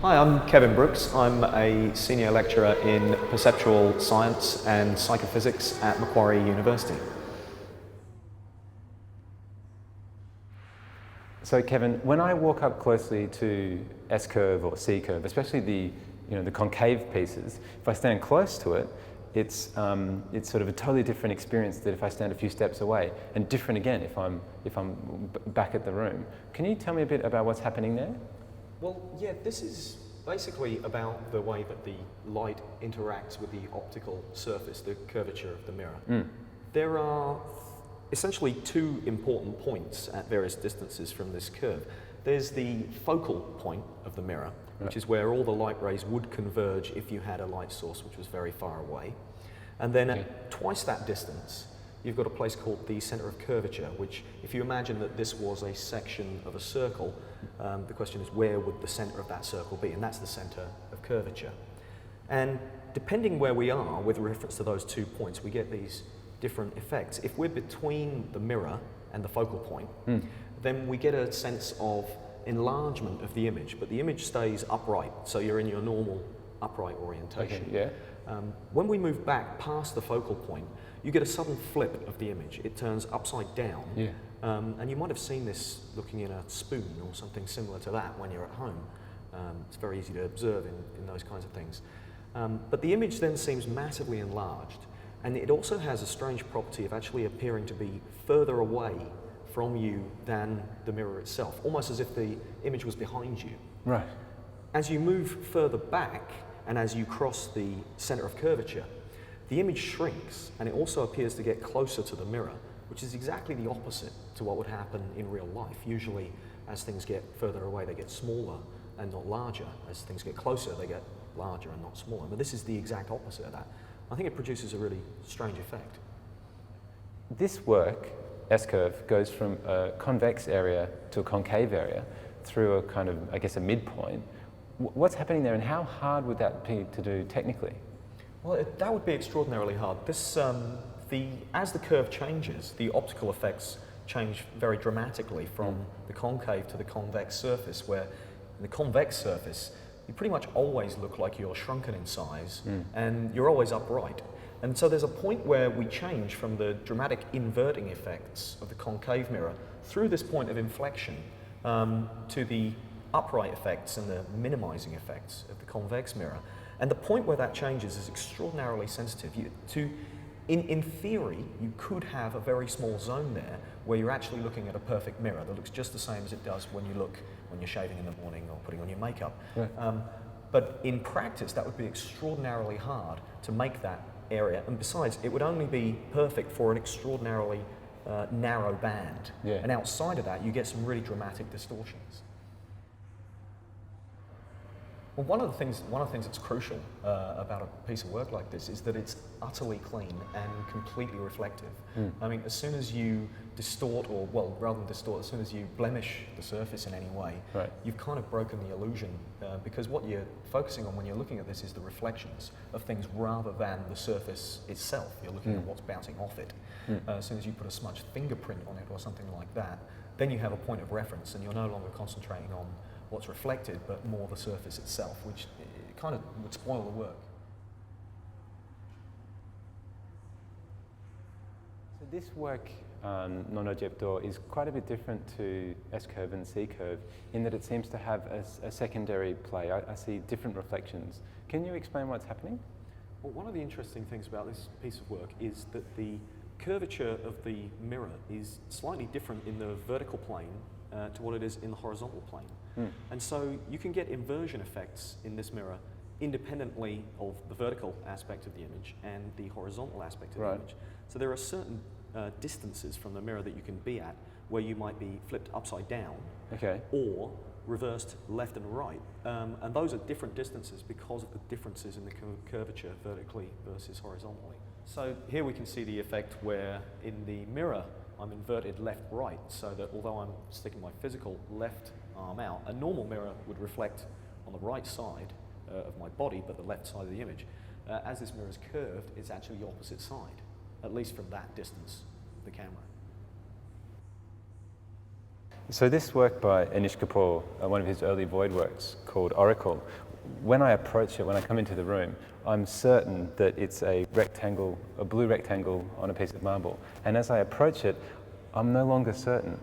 Hi, I'm Kevin Brooks. I'm a senior lecturer in perceptual science and psychophysics at Macquarie University. So Kevin, when I walk up closely to S-curve or C-curve, especially the concave pieces, if I stand close to it, it's sort of a totally different experience than if I stand a few steps away, and different again if I'm back at the room. Can you tell me a bit about what's happening there? Well, yeah, this is basically about the way that the light interacts with the optical surface, the curvature of the mirror. There are essentially two important points at various distances from this curve. There's the focal point of the mirror, which is where all the light rays would converge if you had a light source which was very far away. And then at twice that distance, you've got a place called the centre of curvature, which, if you imagine that this was a section of a circle, the question is, where would the centre of that circle be? And that's the centre of curvature. And depending where we are with reference to those 2 points, we get these different effects. If we're between the mirror and the focal point, then we get a sense of enlargement of the image, but the image stays upright, so you're in your normal upright orientation. When we move back past the focal point, you get a sudden flip of the image. It turns upside down, and you might have seen this looking in a spoon or something similar to that when you're at home. It's very easy to observe in those kinds of things. But the image then seems massively enlarged, and it also has a strange property of actually appearing to be further away from you than the mirror itself, almost as if the image was behind you. Right. As you move further back, and as you cross the centre of curvature, the image shrinks, and it also appears to get closer to the mirror, which is exactly the opposite to what would happen in real life. Usually, as things get further away, they get smaller and not larger. As things get closer, they get larger and not smaller. But this is the exact opposite of that. I think it produces a really strange effect. This work, S-curve, goes from a convex area to a concave area through a kind of, I guess, a midpoint. What's happening there, and how hard would that be to do technically? Well, that would be extraordinarily hard. This, as the curve changes, the optical effects change very dramatically from the concave to the convex surface, where in the convex surface, you pretty much always look like you're shrunken in size, and you're always upright. And so there's a point where we change from the dramatic inverting effects of the concave mirror through this point of inflection to the upright effects and the minimizing effects of the convex mirror. And the point where that changes is extraordinarily sensitive. In theory, you could have a very small zone there where you're actually looking at a perfect mirror that looks just the same as it does when you're shaving in the morning or putting on your makeup. But in practice, that would be extraordinarily hard to make that area. And besides, it would only be perfect for an extraordinarily narrow band. And outside of that, you get some really dramatic distortions. Well, one of the things that's crucial about a piece of work like this is that it's utterly clean and completely reflective. I mean, as soon as you distort, or well, rather than distort, as soon as you blemish the surface in any way, you've kind of broken the illusion, because what you're focusing on when you're looking at this is the reflections of things rather than the surface itself. You're looking at what's bouncing off it. As soon as you put a smudged fingerprint on it or something like that, then you have a point of reference, and you're no longer concentrating on what's reflected, but more the surface itself, which kind of would spoil the work. So this work, non-object door, is quite a bit different to S-curve and C-curve in that it seems to have a secondary play. I see different reflections. Can you explain what's happening? Well, one of the interesting things about this piece of work is that the curvature of the mirror is slightly different in the vertical plane to what it is in the horizontal plane. And so you can get inversion effects in this mirror independently of the vertical aspect of the image and the horizontal aspect of the image. So there are certain distances from the mirror that you can be at where you might be flipped upside down or reversed left and right. And those are different distances because of the differences in the curvature vertically versus horizontally. So here we can see the effect where in the mirror I'm inverted left-right, so that although I'm sticking my physical left arm out, a normal mirror would reflect on the right side of my body, but the left side of the image. As this mirror is curved, it's actually the opposite side, at least from that distance of the camera. So this work by Anish Kapoor, one of his early void works called Oracle, when I approach it, when I come into the room, I'm certain that it's a rectangle, a blue rectangle on a piece of marble. And as I approach it, I'm no longer certain.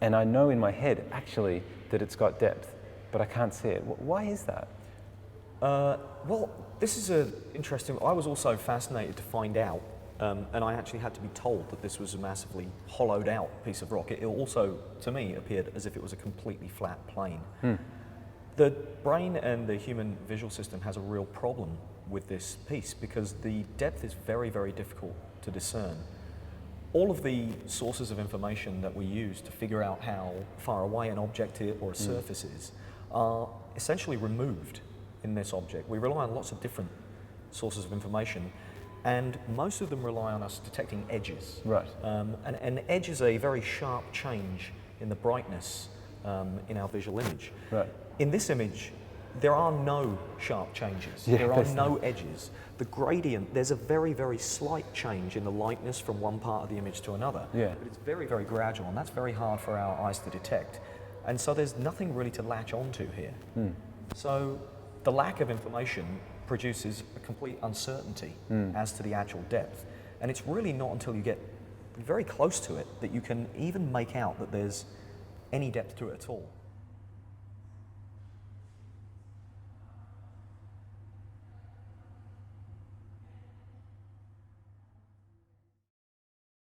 And I know in my head, actually, that it's got depth, but I can't see it. Why is that? Well, this is interesting. I was also fascinated to find out, and I actually had to be told that this was a massively hollowed out piece of rock. It also, to me, appeared as if it was a completely flat plane. The brain and the human visual system has a real problem with this piece because the depth is very, very difficult to discern. All of the sources of information that we use to figure out how far away an object or a surface is are essentially removed in this object. We rely on lots of different sources of information, and most of them rely on us detecting edges. Right. And an edge is a very sharp change in the brightness in our visual image. Right. In this image, there are no sharp changes. Yeah, there are no edges. The gradient, there's a very, very slight change in the lightness from one part of the image to another. Yeah. But it's very, very gradual, and that's very hard for our eyes to detect. And so there's nothing really to latch onto here. So the lack of information produces a complete uncertainty as to the actual depth. And it's really not until you get very close to it that you can even make out that there's any depth to it at all.